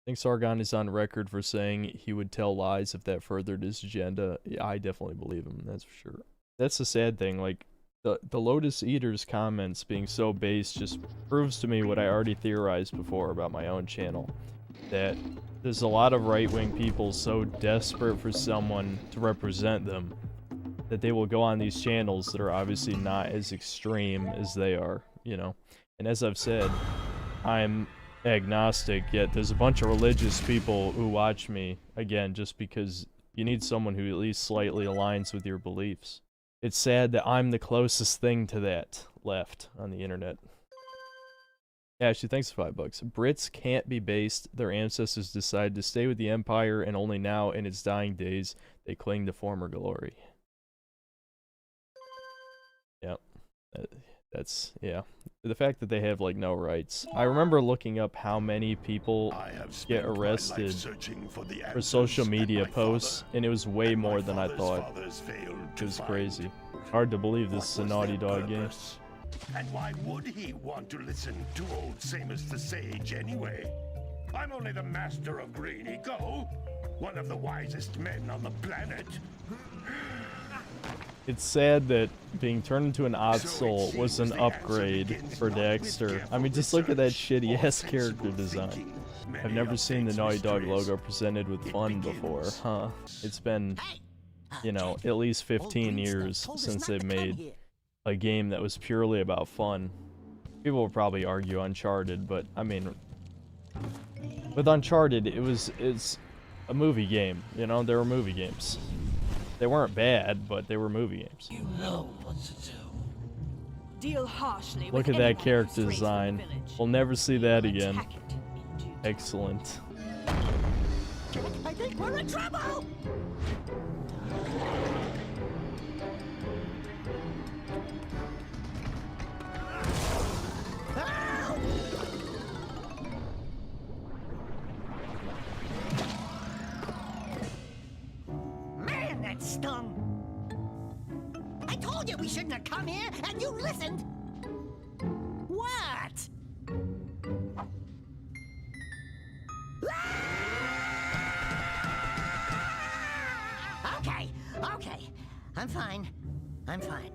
think Sargon is on record for saying he would tell lies if that furthered his agenda. Yeah, I definitely believe him, that's for sure. That's the sad thing, like, the Lotus Eater's comments being so base just proves to me what I already theorized before about my own channel. That there's a lot of right-wing people so desperate for someone to represent them that they will go on these channels that are obviously not as extreme as they are, you know? And as I've said, I'm agnostic, yet there's a bunch of religious people who watch me, again, just because you need someone who at least slightly aligns with your beliefs. It's sad that I'm the closest thing to that left on the internet. Ashley, thanks for $5. Brits can't be based. Their ancestors decided to stay with the Empire, and only now, in its dying days, they cling to former glory. Yep. That's, yeah. The fact that they have, like, no rights. I remember looking up how many people get arrested for social media posts, and it was way more than I thought. It was crazy. Hard to believe this is a Naughty Dog game. And why would he want to listen to old Samus the Sage anyway? I'm only the master of Green Eco, one of the wisest men on the planet. It's sad that being turned into an odd soul was an upgrade for Daxter. I mean, just look at that shitty-ass character design. I've never seen the Naughty Dog logo presented with fun before, huh? It's been, you know, at least 15 years since they've made a game that was purely about fun. People will probably argue Uncharted, but I mean, with Uncharted, it's a movie game, you know? There were movie games. They weren't bad, but they were movie games. You know what to do. Deal harshly. Look at that character design. We'll never see that again. Excellent. I think we're in trouble. Man, that stung! I told you we shouldn't have come here, and you listened! What? Okay, okay. I'm fine. I'm fine.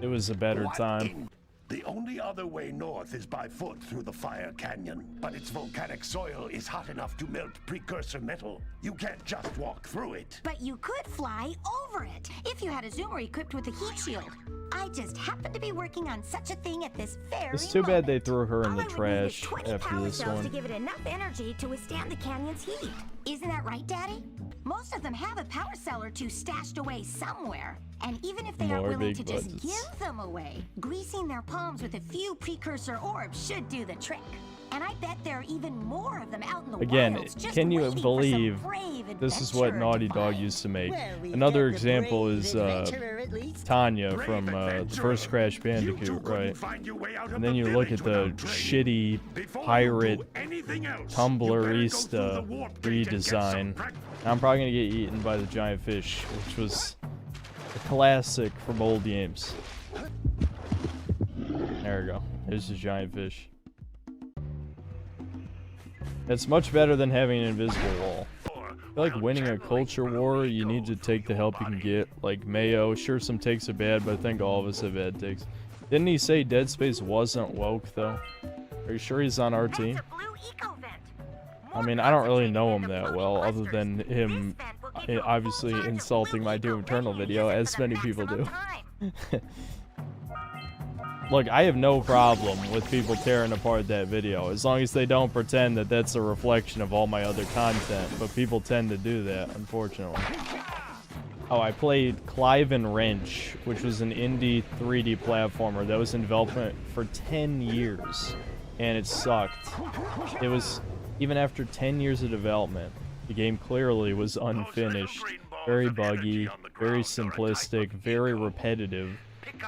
It was a better time. The only other way north is by foot through the Fire Canyon, but its volcanic soil is hot enough to melt precursor metal. You can't just walk through it. But you could fly over it, if you had a zoomer equipped with a heat shield. I just happened to be working on such a thing at this very It's too bad they moment. threw her in All the I would need is trash 20 after power this cells one. to give it enough energy to withstand the canyon's heat. Isn't that right, Daddy? Most of them have a power cell or two stashed away somewhere. And even if they are More willing big to just budgets. give them away, greasing their palms with a few precursor orbs should do the trick. And I bet there are even more of them out in the Again, wilds just can you waiting for some believe brave this is what adventurer to Naughty Dog find. used to make? Well, we've Another got the example brave is adventurer at least. Tanya Brave from the adventurer. first Crash You two Bandicoot, couldn't right? find your way out of And then you look at village the without training. shitty Before you pirate do anything else, you Tumblr better go through the Easta warp gate and get some redesign. practice. I'm probably gonna get eaten by the giant fish, which was a classic from old games. There we go. There's the giant fish. It's much better than having an invisible wall. I feel like winning a culture war, you need to take the help you can get. Like Mayo, sure some takes are bad, but I think all of us have bad takes. Didn't he say Dead Space wasn't woke though? Are you sure he's on our team? I mean, I don't really know him that well, other than him obviously insulting my Doom Eternal video, as many people do. Look, I have no problem with people tearing apart that video, as long as they don't pretend that that's a reflection of all my other content, but people tend to do that, unfortunately. Oh, I played Clive and Wrench, which was an indie 3D platformer that was in development for 10 years, and it sucked. It was, even after 10 years of development, the game clearly was unfinished, very buggy, very simplistic, very repetitive.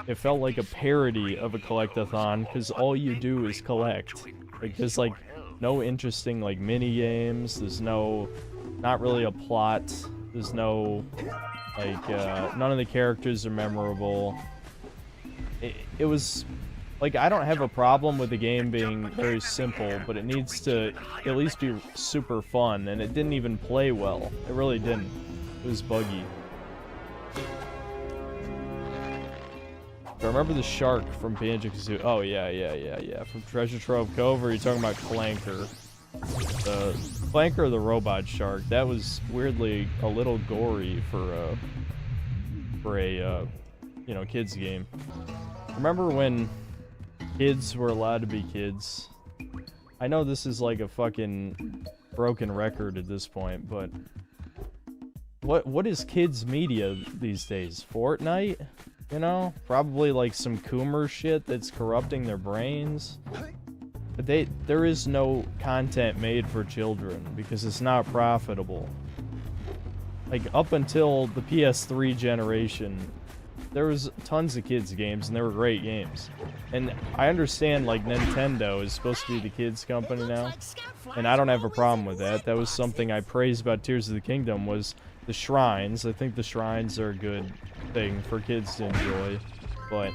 It felt like a parody of a collect-a-thon, because all you do is collect. Like, there's like no interesting like mini games, there's no, not really a plot, there's no like none of the characters are memorable. it was like, I don't have a problem with the game being very simple, but it needs to at least be super fun, and it didn't even play well. It really didn't. It was buggy. I remember the shark from Banjo-Kazooie. Oh, yeah. From Treasure Trove Cove, or are you talking about Clanker? The Clanker, the robot shark. That was weirdly a little gory for a you know, kids game. Remember when kids were allowed to be kids? I know this is like a fucking broken record at this point, but what is kids media these days? Fortnite? You know? Probably like some Coomer shit that's corrupting their brains. But there is no content made for children because it's not profitable. Like, up until the PS3 generation, there was tons of kids games, and they were great games. And I understand, like, Nintendo is supposed to be the kids company now, and I don't have a problem with that. That was something I praised about Tears of the Kingdom, was the shrines. I think the shrines are a good thing for kids to enjoy, but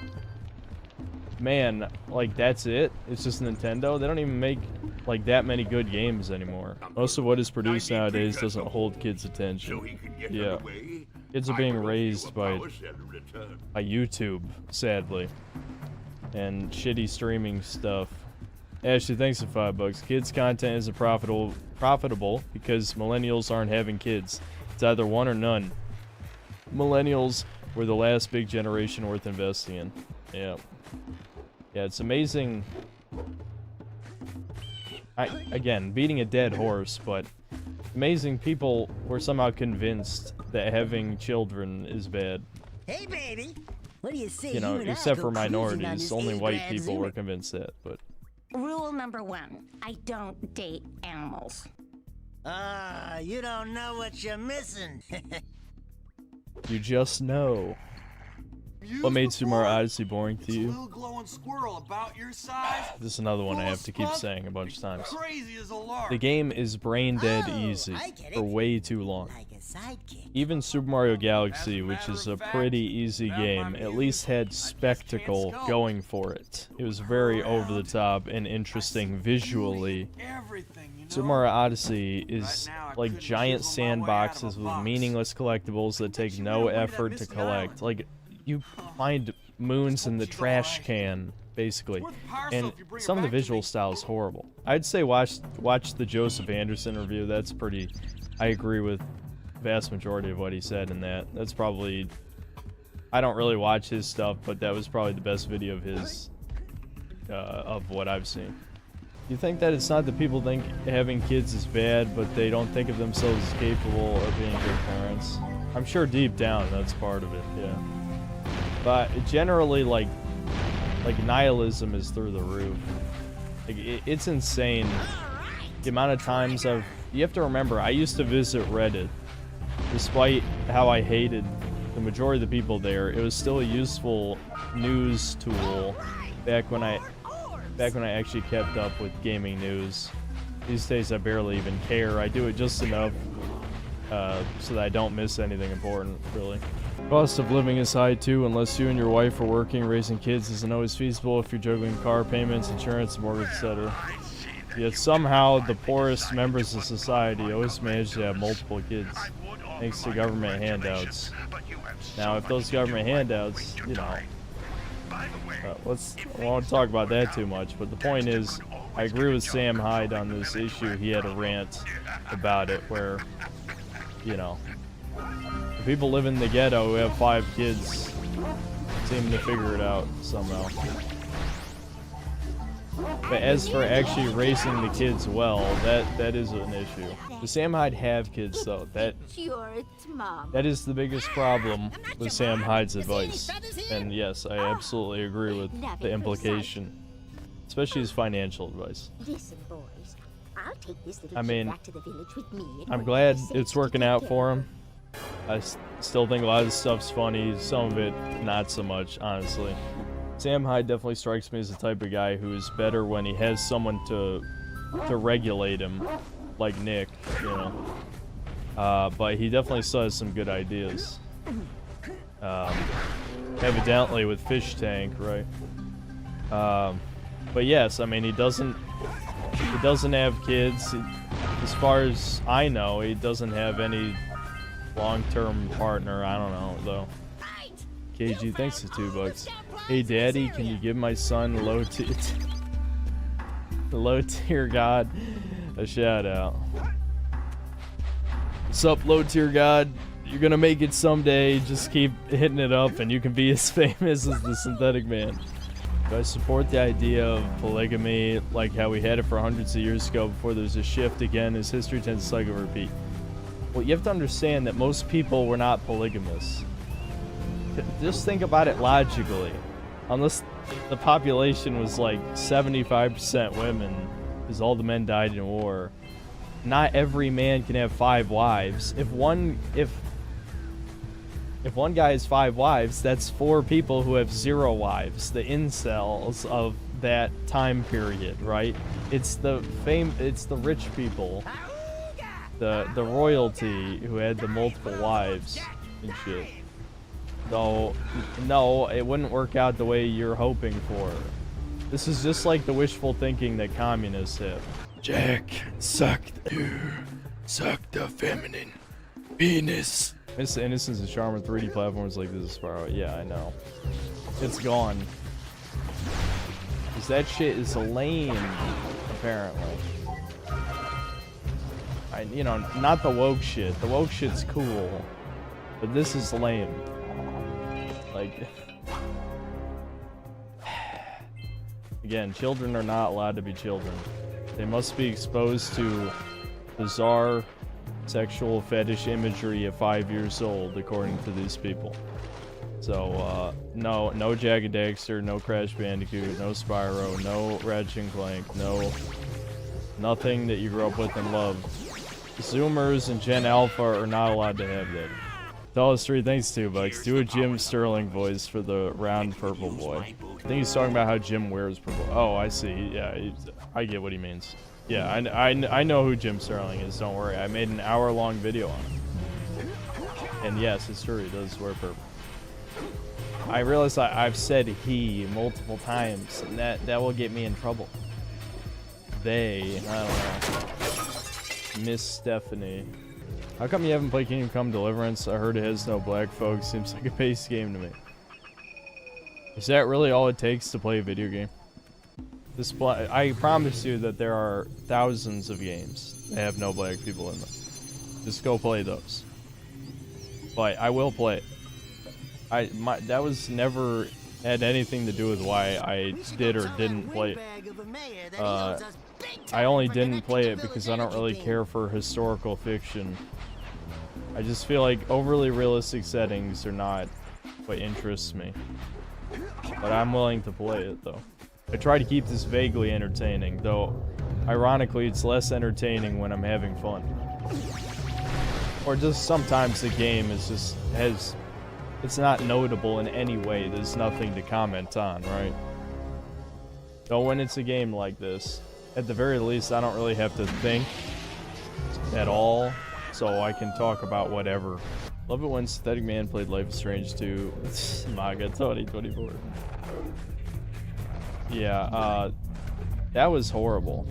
man, like, that's it? It's just Nintendo? They don't even make, like, that many good games anymore. Most of what is produced nowadays doesn't hold kids' attention. Yeah. Kids are being raised by YouTube, sadly. And shitty streaming stuff. Ashley, thanks for $5. Kids content isn't profitable because millennials aren't having kids. It's either one or none. Millennials were the last big generation worth investing in. Yeah. Yeah, it's amazing. Again, beating a dead horse, but amazing people were somehow convinced that having children is bad. Hey, baby. What do you say? You know, except for minorities. Only white people were convinced that, but... Rule number 1. I don't date animals. You don't know what you're missing. You just know. What made Super Mario Odyssey boring to you? Little glowing squirrel about your size. This is another one I have to keep saying a bunch of times. Crazy as a lark. The game is brain dead easy for way too long. Even Super Mario Galaxy, which is a pretty easy game, at least had spectacle going for it. It was very over the top and interesting visually. Super Mario Odyssey is like giant sandboxes with meaningless collectibles that take no effort to collect. Like, you find moons in the trash can, basically, and some of the visual style is horrible. I'd say watch the Joseph Anderson review. That's pretty... I agree with the vast majority of what he said in that. That's probably... I don't really watch his stuff, but that was probably the best video of his, of what I've seen. You think that it's not that people think having kids is bad, but they don't think of themselves as capable of being good parents? I'm sure deep down that's part of it, yeah. But generally, like nihilism is through the roof. Like, it's insane the amount of times you have to remember, I used to visit Reddit. Despite how I hated the majority of the people there, it was still a useful news tool back when I actually kept up with gaming news. These days I barely even care. I do it just enough so that I don't miss anything important, really. Cost of living is high too, unless you and your wife are working. Raising kids isn't always feasible if you're juggling car payments, insurance, mortgage, etc. Yet somehow the poorest members of society always manage to have multiple kids, thanks to government handouts. Now, if those government handouts, you know, I won't talk about that too much, but the point is, I agree with Sam Hyde on this issue. He had a rant about it where, you know, people live in the ghetto who have 5 kids seem to figure it out somehow. But as for actually raising the kids well, that is an issue. Does Sam Hyde have kids though? That is the biggest problem with Sam Hyde's advice. And yes, I absolutely agree with the implication, especially his financial advice. Listen, boys, I'll take this little I mean, back to the village with me. I'm glad it's working out for him. I still think a lot of the stuff's funny, some of it not so much, honestly. Sam Hyde definitely strikes me as the type of guy who is better when he has someone to regulate him, like Nick, you know. But he definitely still has some good ideas. evidently with Fish Tank, right? But yes, I mean he doesn't have kids. As far as I know, he doesn't have any long-term partner. I don't know though. KG, thanks for $2. Hey Daddy, can you give my son low tier God a shout out? What's up, low tier God? You're gonna make it someday. Just keep hitting it up and you can be as famous as the Synthetic Man. Do I support the idea of polygamy like how we had it for hundreds of years ago before there's a shift again as history tends to cycle repeat? Well, you have to understand that most people were not polygamous. Just think about it logically. Unless the population was like 75% women, because all the men died in war, not every man can have 5 wives. If one guy has 5 wives, that's 4 people who have 0 wives. The incels of that time period, right? It's the rich people, the royalty who had the multiple wives and shit. Though, no, it wouldn't work out the way you're hoping for. This is just like the wishful thinking that communists have. Jack, suck the feminine penis. Miss the innocence and charm of 3D platforms like this is far out. Yeah, I know. It's gone. Cause that shit is lame, apparently. You know, not the woke shit. The woke shit's cool, but this is lame. Like, again, children are not allowed to be children. They must be exposed to bizarre sexual fetish imagery at 5 years old, according to these people. So, no Jak and Daxter, no Crash Bandicoot, no Spyro, no Ratchet and Clank, nothing that you grew up with and loved. Zoomers and Gen Alpha are not allowed to have that. Dollar3, thanks $2. Do a Jim Sterling voice for the round purple boy. I think he's talking about how Jim wears purple. Oh, I see. Yeah, I get what he means. Yeah, I know who Jim Sterling is. Don't worry. I made an hour-long video on him. And yes, it's true. He does wear purple. I realize I've said he multiple times, and that will get me in trouble. They, I don't know. Miss Stephanie. How come you haven't played Kingdom Come Deliverance? I heard it has no black folks. Seems like a base game to me. Is that really all it takes to play a video game? I promise you that there are thousands of games that have no black people in them. Just go play those. But I will play it. That was never had anything to do with why I did or didn't play it. I only didn't play it because I don't really care for historical fiction. I just feel like overly realistic settings are not what interests me. But I'm willing to play it though. I try to keep this vaguely entertaining, though ironically it's less entertaining when I'm having fun. Or just sometimes the game is just it's not notable in any way. There's nothing to comment on, right? So when it's a game like this, at the very least I don't really have to think at all, so I can talk about whatever. Love it when Synthetic Man played Life is Strange 2. MAGA 2024. Yeah, that was horrible.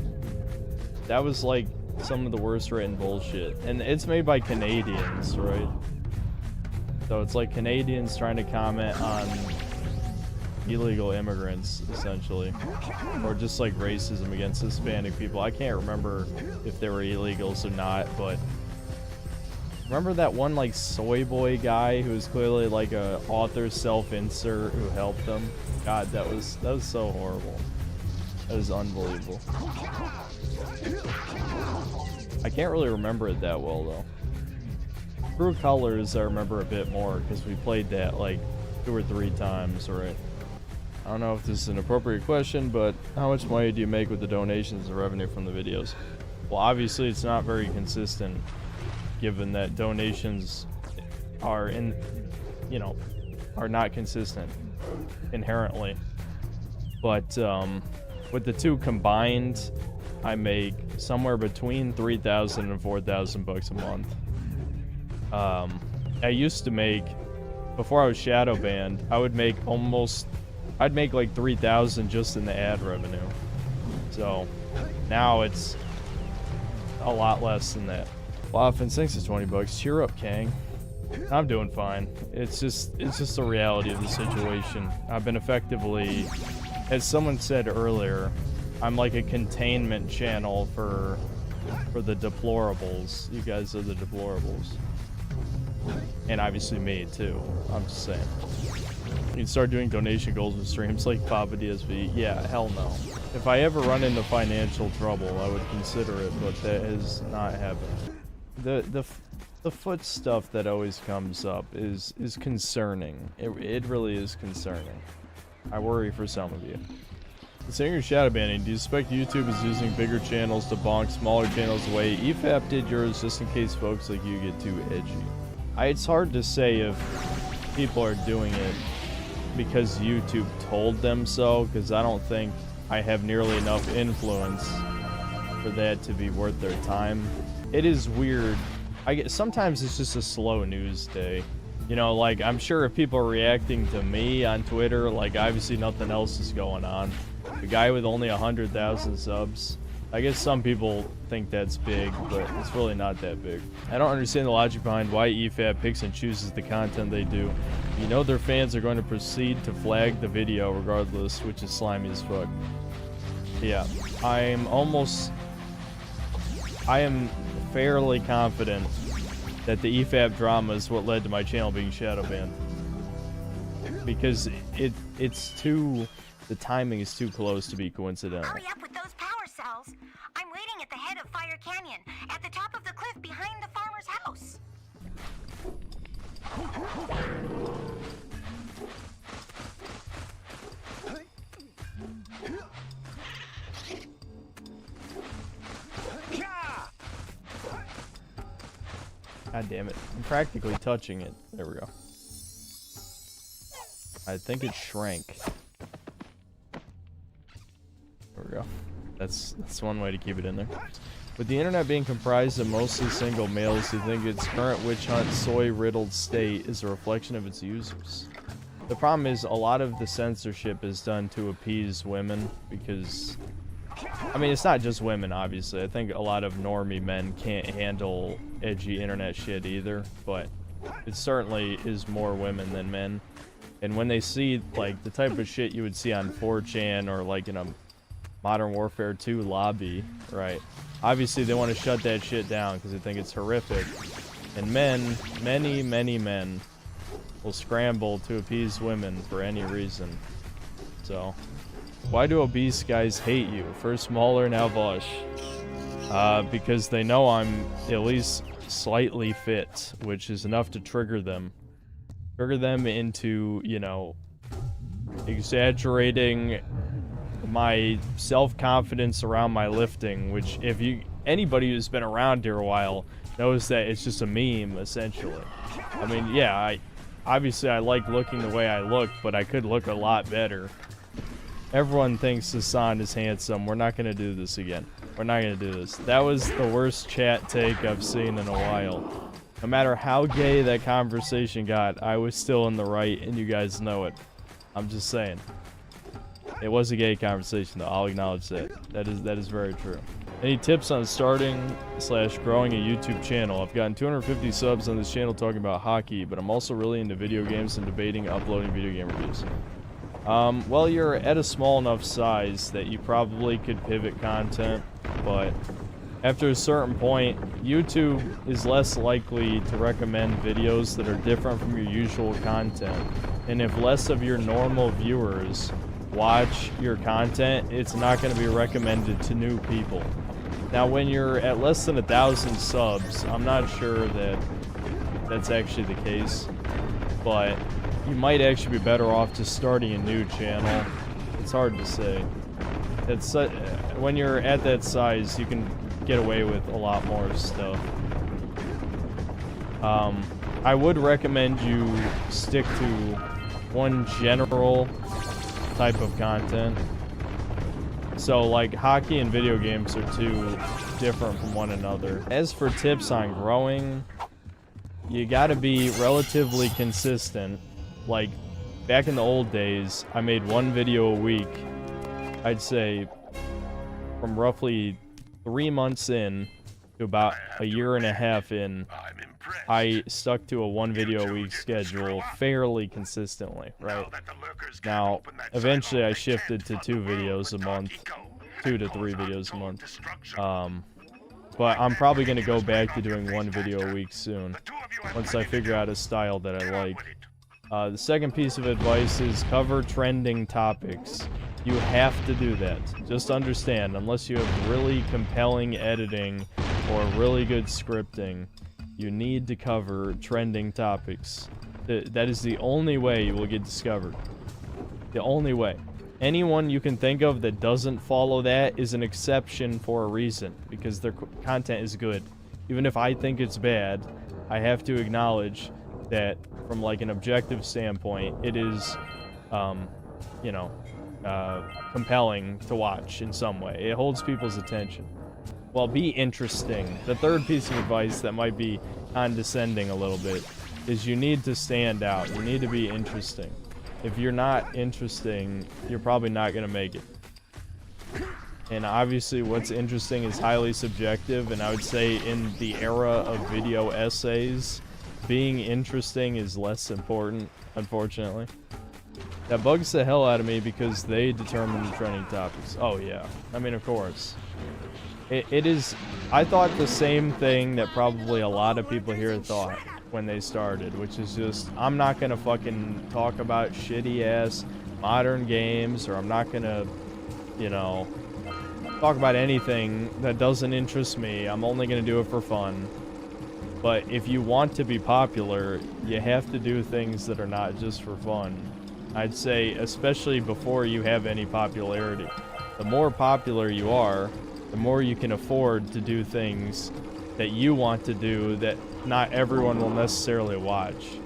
That was like some of the worst written bullshit. And it's made by Canadians, right? So it's like Canadians trying to comment on illegal immigrants, essentially. Or just like racism against Hispanic people. I can't remember if they were illegals or not, but remember that one like soy boy guy who was clearly like a author self-insert who helped them? God, that was so horrible. That was unbelievable. I can't really remember it that well though. True Colors I remember a bit more because we played that like 2 or 3 times, right? I don't know if this is an appropriate question, but how much money do you make with the donations and revenue from the videos? Well, obviously it's not very consistent, given that donations are are not consistent inherently. But with the two combined, I make somewhere between $3,000 and $4,000 a month. I used to make before I was shadow banned, I'd make like 3,000 just in the ad revenue. So now it's a lot less than that. Wow, thanks for 20 bucks. Cheer up, Kang. I'm doing fine. It's just the reality of the situation. I've been effectively, as someone said earlier, I'm like a containment channel for the deplorables. You guys are the deplorables. And obviously me too. I'm just saying. You can start doing donation goals with streams like Papa DSV. Yeah, hell no. If I ever run into financial trouble, I would consider it, but that has not happened. The foot stuff that always comes up is concerning. It really is concerning. I worry for some of you. Considering your shadow banning, do you suspect YouTube is using bigger channels to bonk smaller channels away? EFAP did yours just in case folks like you get too edgy. It's hard to say if people are doing it because YouTube told them so, because I don't think I have nearly enough influence for that to be worth their time. It is weird. Sometimes it's just a slow news day. You know, like, I'm sure if people are reacting to me on Twitter, like, obviously nothing else is going on. The guy with only 100,000 subs, I guess some people think that's big, but it's really not that big. I don't understand the logic behind why EFAP picks and chooses the content they do. You know their fans are going to proceed to flag the video regardless, which is slimy as fuck. Yeah, I am fairly confident that the EFAP drama is what led to my channel being shadow banned. Because the timing is too close to be coincidental. Hurry up with those power cells. I'm waiting at the head of Fire Canyon, at the top of the cliff behind the farmer's house. God damn it. I'm practically touching it. There we go. I think it shrank. There we go. That's one way to keep it in there. With the internet being comprised of mostly single males, do you think its current witch hunt, soy-riddled state is a reflection of its users? The problem is a lot of the censorship is done to appease women because... I mean, it's not just women, obviously. I think a lot of normie men can't handle edgy internet shit either, but it certainly is more women than men. And when they see, like, the type of shit you would see on 4chan or, like, in a Modern Warfare 2 lobby, right? Obviously, they want to shut that shit down because they think it's horrific. And men, many men, will scramble to appease women for any reason. So... why do obese guys hate you? First Mauler, now Vosh. Because they know I'm at least slightly fit, which is enough to trigger them. Trigger them into, you know, exaggerating my self-confidence around my lifting, which anybody who's been around here a while knows that it's just a meme, essentially. I mean, yeah, obviously I like looking the way I look, but I could look a lot better. Everyone thinks Hassan is handsome. We're not going to do this again. We're not going to do this. That was the worst chat take I've seen in a while. No matter how gay that conversation got, I was still in the right, and you guys know it. I'm just saying. It was a gay conversation, though. I'll acknowledge that. That is very true. Any tips on starting/growing a YouTube channel? I've gotten 250 subs on this channel talking about hockey, but I'm also really into video games and debating uploading video game reviews. Well, you're at a small enough size that you probably could pivot content, but after a certain point, YouTube is less likely to recommend videos that are different from your usual content. And if less of your normal viewers watch your content, it's not going to be recommended to new people. Now, when you're at less than 1,000 subs, I'm not sure that that's actually the case, but you might actually be better off just starting a new channel. It's hard to say. When you're at that size, you can get away with a lot more stuff. I would recommend you stick to one general type of content. So, like, hockey and video games are two different from one another. As for tips on growing, you gotta be relatively consistent. Like, back in the old days, I made one video a week. I'd say from roughly 3 months in to about a year and a half in, I stuck to a one video a week schedule fairly consistently, right? Now, eventually I shifted to 2 videos a month, 2 to 3 videos a month. But I'm probably going to go back to doing one video a week soon, once I figure out a style that I like. The second piece of advice is cover trending topics. You have to do that. Just understand, unless you have really compelling editing or really good scripting, you need to cover trending topics. That is the only way you will get discovered. The only way. Anyone you can think of that doesn't follow that is an exception for a reason, because their content is good. Even if I think it's bad, I have to acknowledge that from like an objective standpoint, it is, you know, compelling to watch in some way. It holds people's attention. Well, be interesting. The third piece of advice that might be condescending a little bit is you need to stand out. You need to be interesting. If you're not interesting, you're probably not going to make it. And obviously what's interesting is highly subjective, and I would say in the era of video essays, being interesting is less important, unfortunately. That bugs the hell out of me because they determine the trending topics. Oh yeah, I mean, of course. It is, I thought the same thing that probably a lot of people here thought when they started, which is just, I'm not gonna fucking talk about shitty ass modern games, or I'm not gonna, you know, talk about anything that doesn't interest me. I'm only gonna do it for fun. But if you want to be popular, you have to do things that are not just for fun. I'd say, especially before you have any popularity. The more popular you are, the more you can afford to do things that you want to do that not everyone will necessarily watch.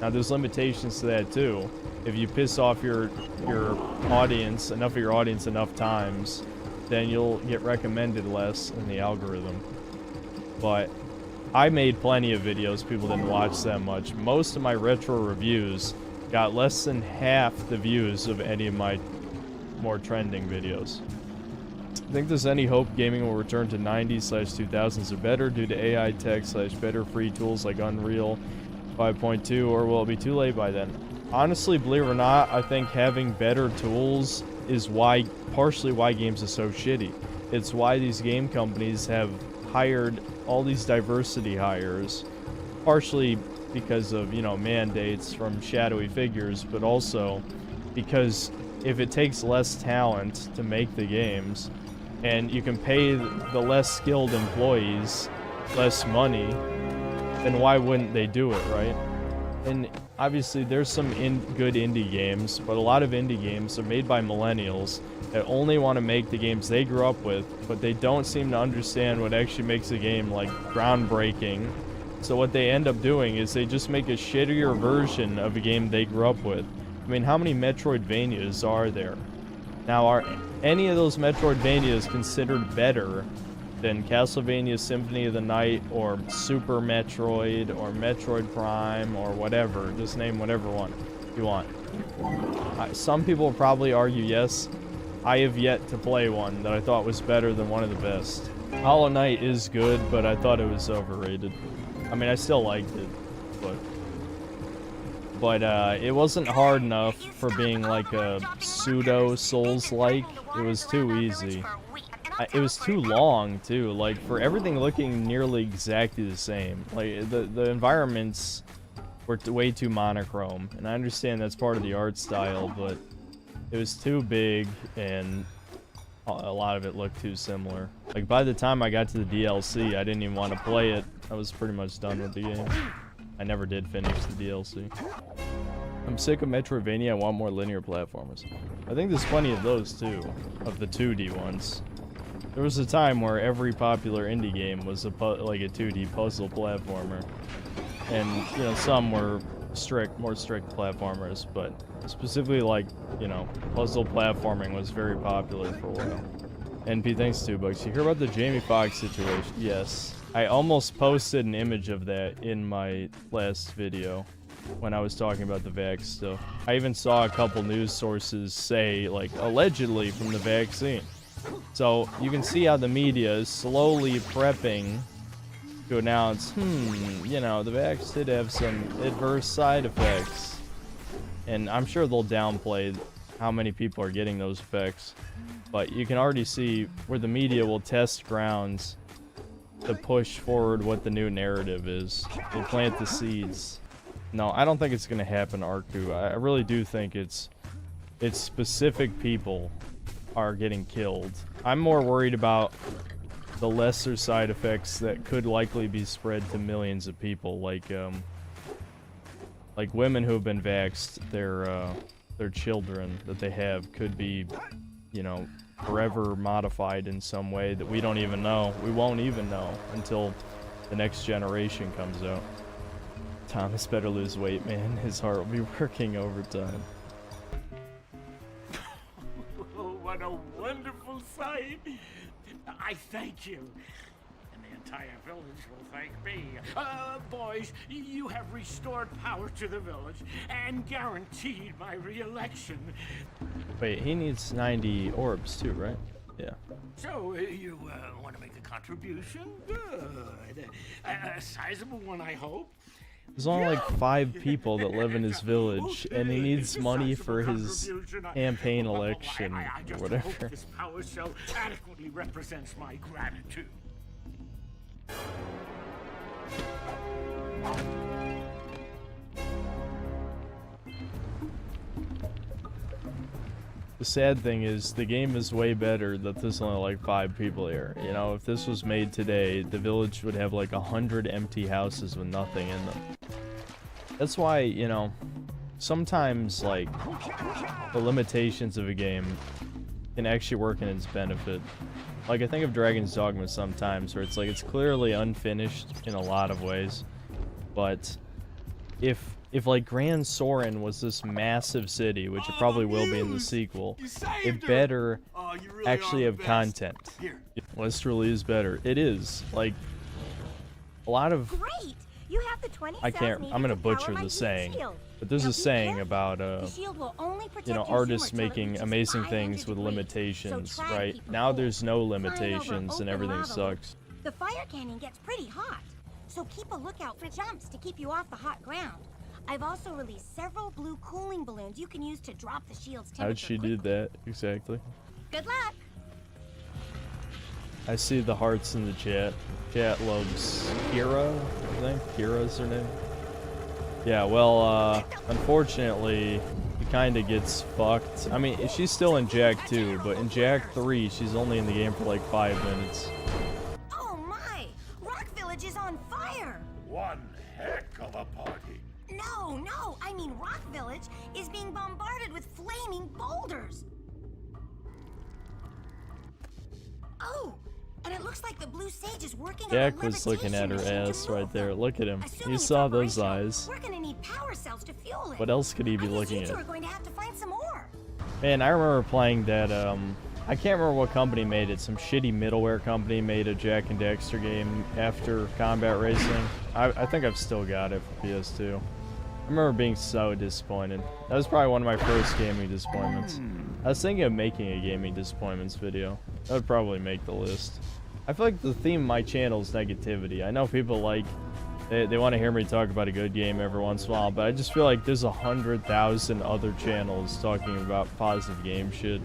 Now, there's limitations to that too. If you piss off your audience, enough of your audience enough times, then you'll get recommended less in the algorithm. But I made plenty of videos people didn't watch that much. Most of my retro reviews got less than half the views of any of my more trending videos. Think there's any hope gaming will return to 90s/2000s or better due to AI tech / better free tools like Unreal 5.2, or will it be too late by then? Honestly, believe it or not, I think having better tools is partially why games are so shitty. It's why these game companies have hired all these diversity hires, partially because of, you know, mandates from shadowy figures, but also because if it takes less talent to make the games, and you can pay the less skilled employees less money, then why wouldn't they do it, right? And obviously there's some good indie games, but a lot of indie games are made by millennials that only want to make the games they grew up with, but they don't seem to understand what actually makes a game like groundbreaking. So what they end up doing is they just make a shittier version of a game they grew up with. I mean, how many Metroidvanias are there? Now, are any of those Metroidvanias considered better than Castlevania Symphony of the Night, or Super Metroid, or Metroid Prime, or whatever? Just name whatever one you want. Some people will probably argue yes. I have yet to play one that I thought was better than one of the best. Hollow Knight is good, but I thought it was overrated. I mean, I still liked it, but it wasn't hard enough for being like a pseudo Souls-like. It was too easy. It was too long too, like for everything looking nearly exactly the same. Like the environments were way too monochrome, and I understand that's part of the art style, but it was too big and a lot of it looked too similar. Like by the time I got to the DLC, I didn't even want to play it. I was pretty much done with the game. I never did finish the DLC. I'm sick of Metroidvania. I want more linear platformers. I think there's plenty of those too, of the 2D ones. There was a time where every popular indie game was like a 2D puzzle platformer, and you know, some were more strict platformers, but specifically like, you know, puzzle platforming was very popular for a while. NP, thanks 2 bucks. You hear about the Jamie Foxx situation? Yes. I almost posted an image of that in my last video when I was talking about the vax stuff. I even saw a couple news sources say, like, allegedly from the vaccine. So you can see how the media is slowly prepping to announce, you know, the vax did have some adverse side effects. And I'm sure they'll downplay how many people are getting those effects. But you can already see where the media will test grounds to push forward what the new narrative is. They plant the seeds. No, I don't think it's going to happen, Arku. I really do think it's specific people are getting killed. I'm more worried about the lesser side effects that could likely be spread to millions of people, like women who have been vaxxed, their children that they have could be, you know, forever modified in some way that we don't even know. We won't even know until the next generation comes out. Thomas better lose weight, man. His heart will be working overtime. Oh, what a wonderful sight! I thank you. And the entire village will thank me. Boys, you have restored power to the village and guaranteed my re-election. Wait, he needs 90 orbs too, right? Yeah. So, you want to make a contribution? Good. A sizable one, I hope. There's only like 5 people that live in his village, and he needs money for his campaign election I or just whatever. hope this power cell adequately represents my gratitude. The sad thing is, the game is way better that there's only like 5 people here. You know, if this was made today, the village would have like 100 empty houses with nothing in them. That's why, you know, sometimes like the limitations of a game can actually work in its benefit. Like, I think of Dragon's Dogma sometimes, where it's like it's clearly unfinished in a lot of ways, but if like Grand Soren was this massive city, which it probably will be in the sequel, it better actually have content. West really is better. It is. Like, a lot of... Great! You have the 20 I can't... I'm gonna butcher the saying, but there's a saying about, you know, artists making amazing things with limitations, right? Now there's no limitations and everything sucks. The fire canyon gets pretty hot, so keep a lookout for jumps to keep you off the hot ground. I've also released several blue cooling balloons you can use to drop the shield's temperature. How'd she do that, exactly? Good luck! I see the hearts in the chat. Chat loves Kira, I think. Kira's her name. Yeah, well, unfortunately, he kinda gets fucked. I mean, she's still in Jak 2, but in Jak 3, she's only in the game for like 5 minutes. Oh my! Rock Village is on fire! One heck of a party. No, I mean Rock Village is being bombarded with flaming boulders. Oh, and it looks like the blue sage is working on a Jak was looking at her levitation ass machine to right move there. them. Look at him. Assuming You it's saw those operational, eyes. We're gonna need power cells to fuel it. What else could he be I guess looking you two at? are going to have to find some more. Man, I remember playing that, I can't remember what company made it. Some shitty middleware company made a Jak and Daxter game after Combat Racing. I think I've still got it for PS2. I remember being so disappointed. That was probably one of my first gaming disappointments. I was thinking of making a gaming disappointments video. That would probably make the list. I feel like the theme of my channel is negativity. I know people like, they want to hear me talk about a good game every once in a while, but I just feel like there's 100,000 other channels talking about positive game shit.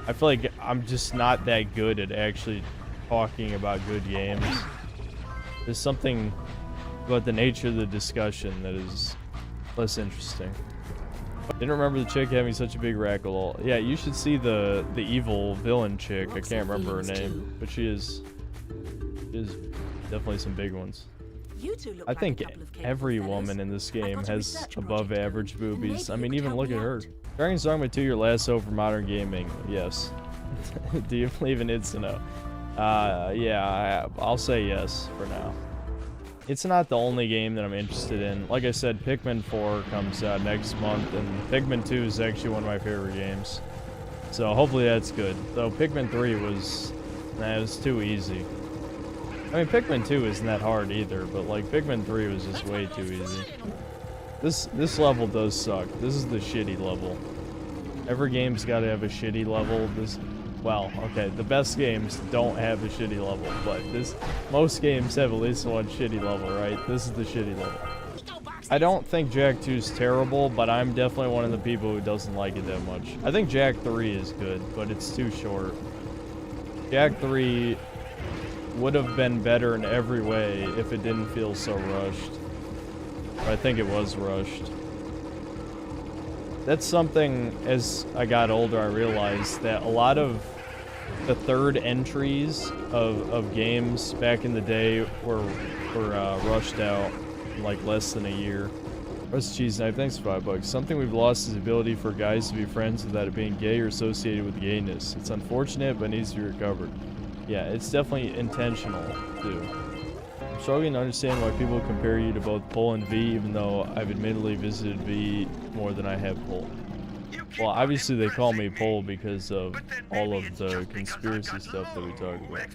I feel like I'm just not that good at actually talking about good games. There's something about the nature of the discussion that is less interesting. Didn't remember the chick having such a big rackle. Yeah, you should see the evil villain chick. I can't remember her name, but she is definitely some big ones. I think every woman in this game has above average boobies. I mean, even look at her. Dragon's Dogma 2, your last hope for modern gaming. Yes. Do you believe in Itsuno? Yeah, I'll say yes for now. It's not the only game that I'm interested in. Like I said, Pikmin 4 comes out next month, and Pikmin 2 is actually one of my favorite games. So hopefully that's good. Though Pikmin 3 was, it was too easy. I mean, Pikmin 2 isn't that hard either, but like Pikmin 3 was just way too easy. This level does suck. This is the shitty level. Every game's got to have a shitty level. Well, okay, the best games don't have a shitty level, but most games have at least one shitty level, right? This is the shitty level. I don't think Jak 2 is terrible, but I'm definitely one of the people who doesn't like it that much. I think Jak 3 is good, but it's too short. Jak 3 would have been better in every way if it didn't feel so rushed. But I think it was rushed. That's something, as I got older, I realized that a lot of the third entries of games back in the day were rushed out in like less than a year. Rust Cheese Knife, thanks for $5. Something we've lost is the ability for guys to be friends without it being gay or associated with gayness. It's unfortunate, but needs to be recovered. Yeah, it's definitely intentional, too. I'm struggling to understand why people compare you to both Pol and V, even though I've admittedly visited V more than I have Pol. Well, obviously they call me Pol because of all of the conspiracy stuff that we talked about.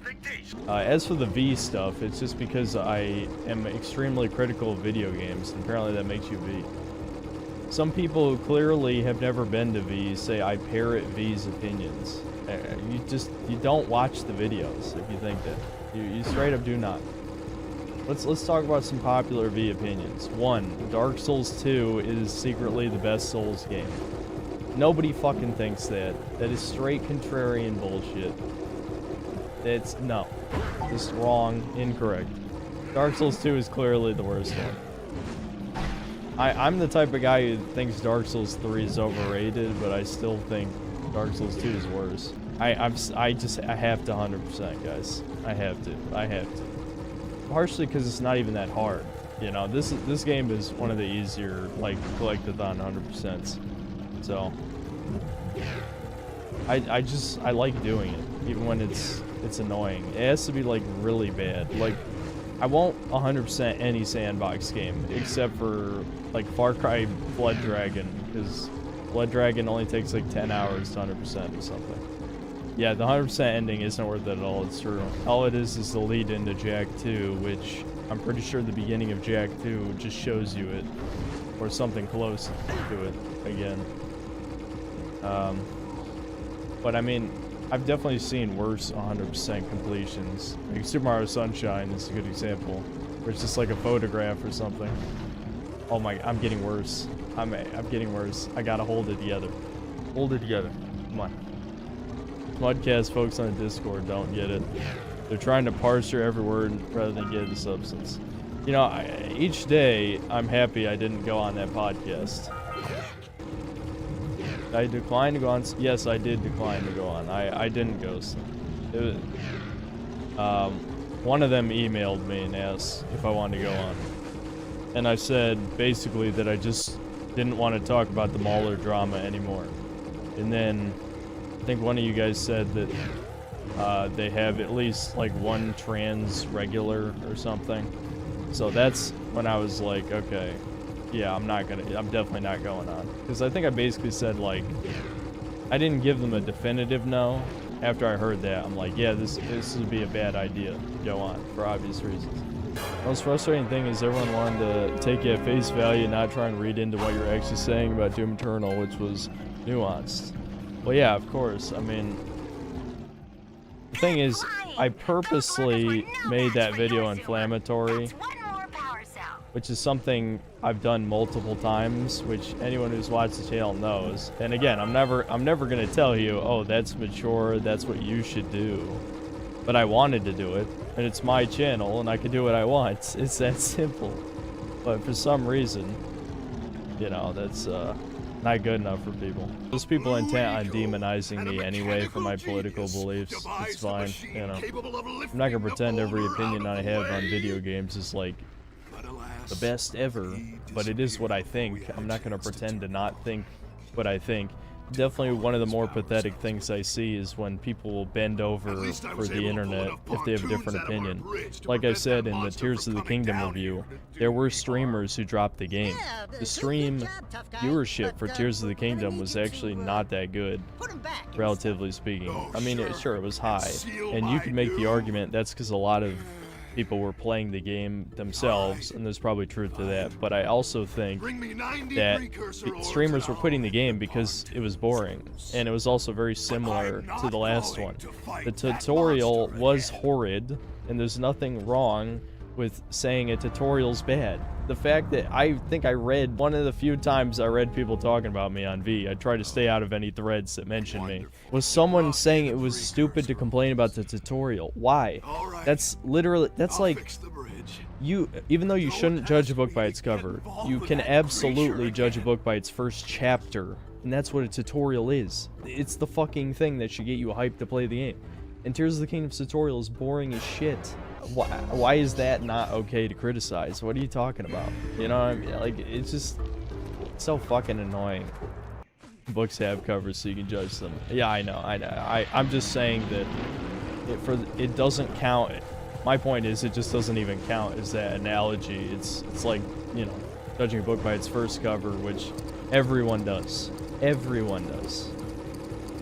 As for the V stuff, it's just because I am extremely critical of video games, and apparently that makes you V. Some people who clearly have never been to V say I parrot V's opinions. You don't watch the videos if you think that. You straight up do not. Let's talk about some popular V opinions. 1, Dark Souls 2 is secretly the best Souls game. Nobody fucking thinks that. That is straight contrarian bullshit. It's no. Just wrong, incorrect. Dark Souls 2 is clearly the worst one. I'm the type of guy who thinks Dark Souls 3 is overrated, but I still think Dark Souls 2 is worse. I have to 100%, guys. I have to. Partially because it's not even that hard. You know, this game is one of the easier, like, collectathon 100%. So I like doing it, even when it's annoying. It has to be like really bad. Like, I won't 100% any sandbox game except for like Far Cry Blood Dragon, because Blood Dragon only takes like 10 hours to 100% or something. Yeah, the 100% ending isn't worth it at all, it's true. All it is the lead into Jak 2, which I'm pretty sure the beginning of Jak 2 just shows you it, or something close to it again. But I mean, I've definitely seen worse 100% completions. Like Super Mario Sunshine is a good example, where it's just like a photograph or something. Oh my, I'm getting worse. I'm getting worse. I gotta hold it together. Hold it together. Come on. Mudcast folks on the Discord don't get it. They're trying to parse your every word rather than get the substance. You know, each day I'm happy I didn't go on that podcast. I declined to go on. Yes, I did decline to go on. I didn't go. One of them emailed me and asked if I wanted to go on. And I said basically that I just didn't want to talk about the Mauler drama anymore. And then I think one of you guys said that they have at least like one trans regular or something. So that's when I was like, okay. Yeah, I'm definitely not going on. Because I think I basically said, like, I didn't give them a definitive no. After I heard that, I'm like, yeah, this would be a bad idea to go on, for obvious reasons. The most frustrating thing is everyone wanted to take you at face value and not try and read into what you're actually saying about Doom Eternal, which was nuanced. Well, yeah, of course. I mean, the thing is, I purposely made that video inflammatory, which is something I've done multiple times, which anyone who's watched the channel knows. And again, I'm never gonna tell you, oh, that's mature, that's what you should do. But I wanted to do it, and it's my channel, and I can do what I want. It's that simple. But for some reason, you know, that's not good enough for people. There's people intent on demonizing me anyway for my political beliefs. It's fine, you know. I'm not gonna pretend every opinion I have on video games is like the best ever, but it is what I think. I'm not going to pretend to not think what I think. Definitely one of the more pathetic things I see is when people will bend over for the internet if they have a different opinion. Like I said in the Tears of the Kingdom review, there were streamers who dropped the game. The stream viewership for Tears of the Kingdom was actually not that good, relatively speaking. I mean, sure, it was high, and you could make the argument that's because a lot of people were playing the game themselves, and there's probably truth to that. But I also think that streamers were quitting the game because it was boring, and it was also very similar to the last one. The tutorial was horrid, and there's nothing wrong with saying a tutorial's bad. The fact that I think I read, one of the few times I read people talking about me on V, I try to stay out of any threads that mention me, was someone saying it was stupid to complain about the tutorial. Why? That's literally, that's like, you, even though you shouldn't judge a book by its cover, you can absolutely judge a book by its first chapter, and that's what a tutorial is. It's the fucking thing that should get you hyped to play the game. And Tears of the Kingdom's tutorial is boring as shit. Why is that not okay to criticize? What are you talking about? You know what I mean? Like, it's just so fucking annoying. Books have covers so you can judge them. Yeah, I know. I'm just saying that it doesn't count. My point is, it just doesn't even count as that analogy. It's like, you know, judging a book by its first cover, which everyone does. Everyone does.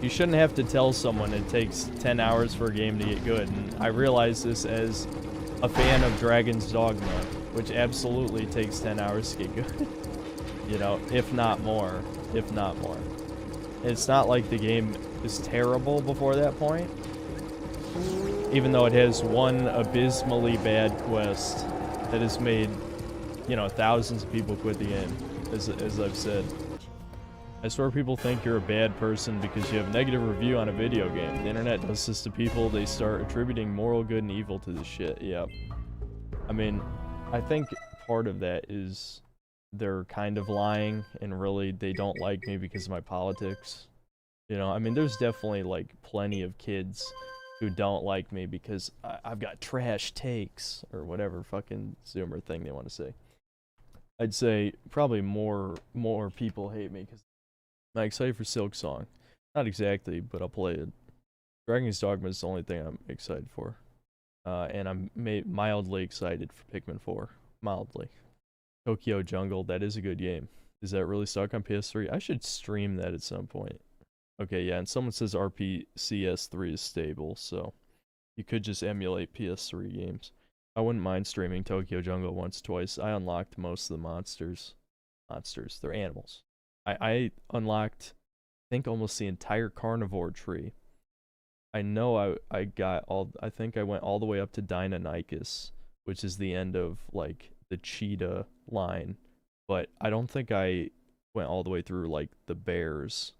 You shouldn't have to tell someone it takes 10 hours for a game to get good, and I realize this as a fan of Dragon's Dogma, which absolutely takes 10 hours to get good. You know, if not more. If not more. It's not like the game is terrible before that point, even though it has one abysmally bad quest that has made, you know, thousands of people quit the game, as I've said. I swear people think you're a bad person because you have a negative review on a video game. The internet does this to people. They start attributing moral good and evil to this shit. Yep. I mean, I think part of that is they're kind of lying, and really they don't like me because of my politics. You know, I mean, there's definitely like plenty of kids who don't like me because I've got trash takes or whatever fucking Zoomer thing they want to say. I'd say probably more people hate me because I'm excited for Silk Song. Not exactly, but I'll play it. Dragon's Dogma is the only thing I'm excited for. And I'm mildly excited for Pikmin 4. Mildly. Tokyo Jungle, that is a good game. Is that really stuck on PS3? I should stream that at some point. Okay, yeah, and someone says RPCS3 is stable, so you could just emulate PS3 games. I wouldn't mind streaming Tokyo Jungle once, twice. I unlocked most of the monsters. They're animals. I unlocked, I think, almost the entire carnivore tree. I know I think I went all the way up to Deinonychus, which is the end of, like, the cheetah line. But I don't think I went all the way through, like, the bears,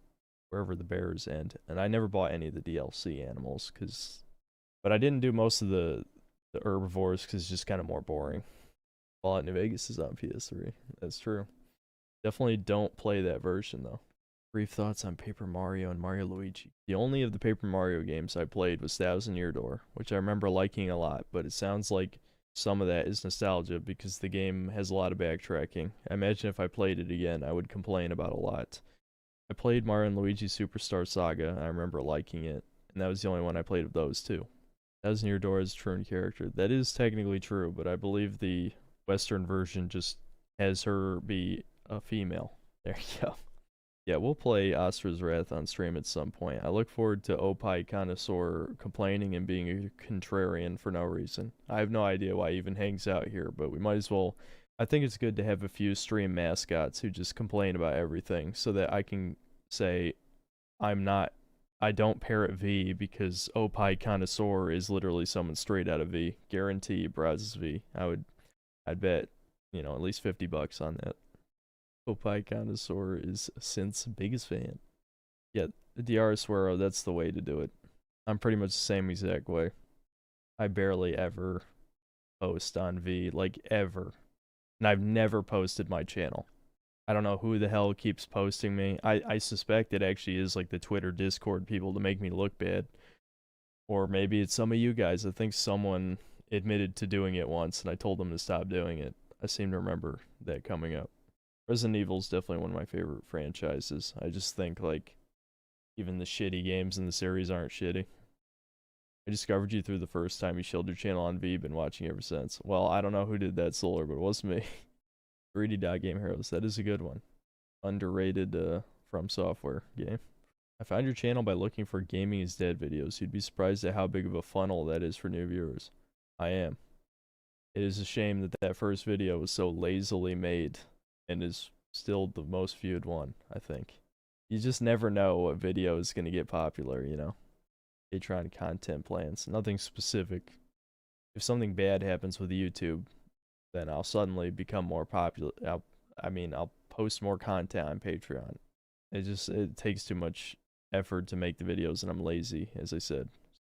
wherever the bears end. And I never bought any of the DLC animals, but I didn't do most of the herbivores, because it's just kind of more boring. Fallout New Vegas is on PS3. That's true. Definitely don't play that version, though. Brief thoughts on Paper Mario and Mario Luigi. The only of the Paper Mario games I played was Thousand Year Door, which I remember liking a lot, but it sounds like some of that is nostalgia because the game has a lot of backtracking. I imagine if I played it again, I would complain about a lot. I played Mario and Luigi Superstar Saga, and I remember liking it, and that was the only one I played of those two. Thousand Year Door is true in character. That is technically true, but I believe the Western version just has her be a female. There you go. Yeah, we'll play Astra's Wrath on stream at some point. I look forward to Opie Connoisseur complaining and being a contrarian for no reason. I have no idea why he even hangs out here, but we might as well. I think it's good to have a few stream mascots who just complain about everything so that I can say I don't parrot V because Opie Connoisseur is literally someone straight out of V. Guarantee browses V. I'd bet, you know, at least $50 on that. Opie Connoisseur is Synth's biggest fan. Yeah, Diara Suero, that's the way to do it. I'm pretty much the same exact way. I barely ever post on V, like ever. And I've never posted my channel. I don't know who the hell keeps posting me. I suspect it actually is like the Twitter Discord people to make me look bad. Or maybe it's some of you guys. I think someone admitted to doing it once and I told them to stop doing it. I seem to remember that coming up. Resident Evil is definitely one of my favorite franchises. I just think, like, even the shitty games in the series aren't shitty. I discovered you through the first time you showed your channel on V, been watching ever since. Well, I don't know who did that, Solar, but it wasn't me. Greedy Dot Game Heroes, that is a good one. Underrated From Software game. I found your channel by looking for Gaming is Dead videos. You'd be surprised at how big of a funnel that is for new viewers. I am. It is a shame that that first video was so lazily made and is still the most viewed one, I think. You just never know what video is going to get popular, you know? Patreon content plans, nothing specific. If something bad happens with YouTube, then I'll suddenly become more popular. I'll post more content on Patreon. It takes too much effort to make the videos, and I'm lazy, as I said.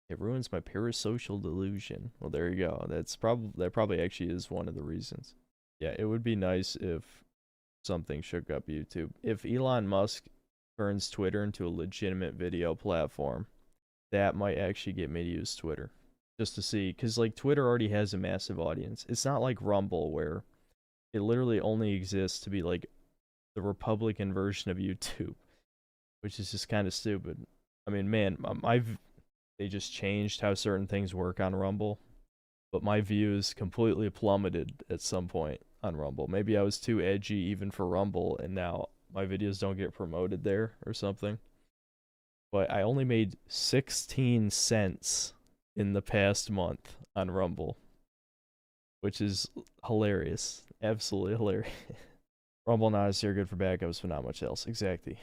It ruins my parasocial delusion. Well, there you go. That probably actually is one of the reasons. Yeah, it would be nice if something shook up YouTube. If Elon Musk turns Twitter into a legitimate video platform, that might actually get me to use Twitter. Just to see, because like Twitter already has a massive audience. It's not like Rumble where it literally only exists to be like the Republican version of YouTube, which is just kind of stupid. I mean, man, they just changed how certain things work on Rumble, but my views completely plummeted at some point on Rumble. Maybe I was too edgy even for Rumble, and now my videos don't get promoted there or something. But I only made 16 cents in the past month on Rumble, which is hilarious. Absolutely hilarious. Rumble and Odyssey are good for backups, but not much else. Exactly.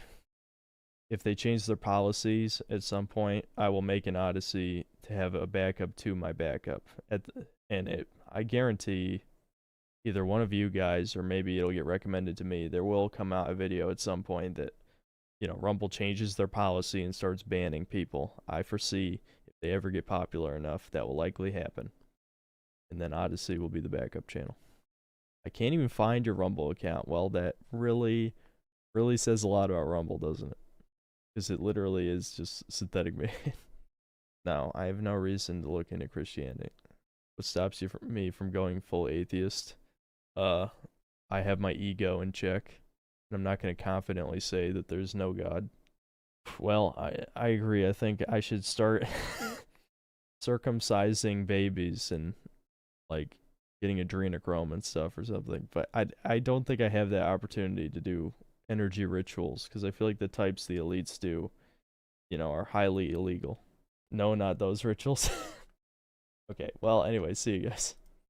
If they change their policies at some point, I will make an Odyssey to have a backup to my backup. I guarantee either one of you guys, or maybe it'll get recommended to me, there will come out a video at some point that, you know, Rumble changes their policy and starts banning people. I foresee if they ever get popular enough, that will likely happen. And then Odyssey will be the backup channel. I can't even find your Rumble account. Well, that really, really says a lot about Rumble, doesn't it? Because it literally is just synthetic man. No, I have no reason to look into Christianity. What stops me from going full atheist? I have my ego in check. And I'm not going to confidently say that there's no God. Well, I agree. I think I should start circumcising babies and, like, getting adrenochrome and stuff or something. But I don't think I have that opportunity to do energy rituals, because I feel like the types the elites do, you know, are highly illegal. No, not those rituals. Okay, well, anyway, see you guys.